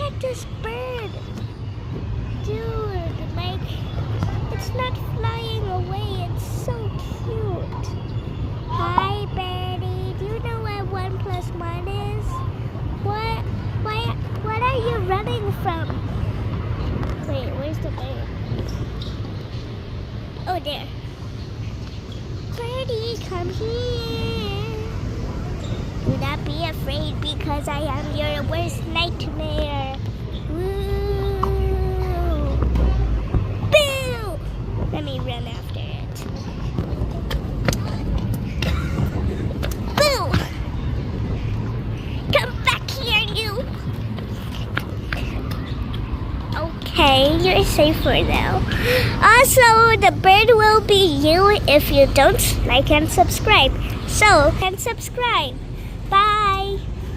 at this bird. Dude, like, it's not flying away. It's so cute. Hi, birdie. Do you know what 1 + 1 is? What are you running from? Wait, where's the bird? Oh, there. Birdie, come here. Do not be afraid because I am your worst nightmare. Woo! Boo! Let me run after it. Boo! Come back here, you! Okay, you're safe for now. Also, the bird will be you if you don't like and subscribe. So, subscribe.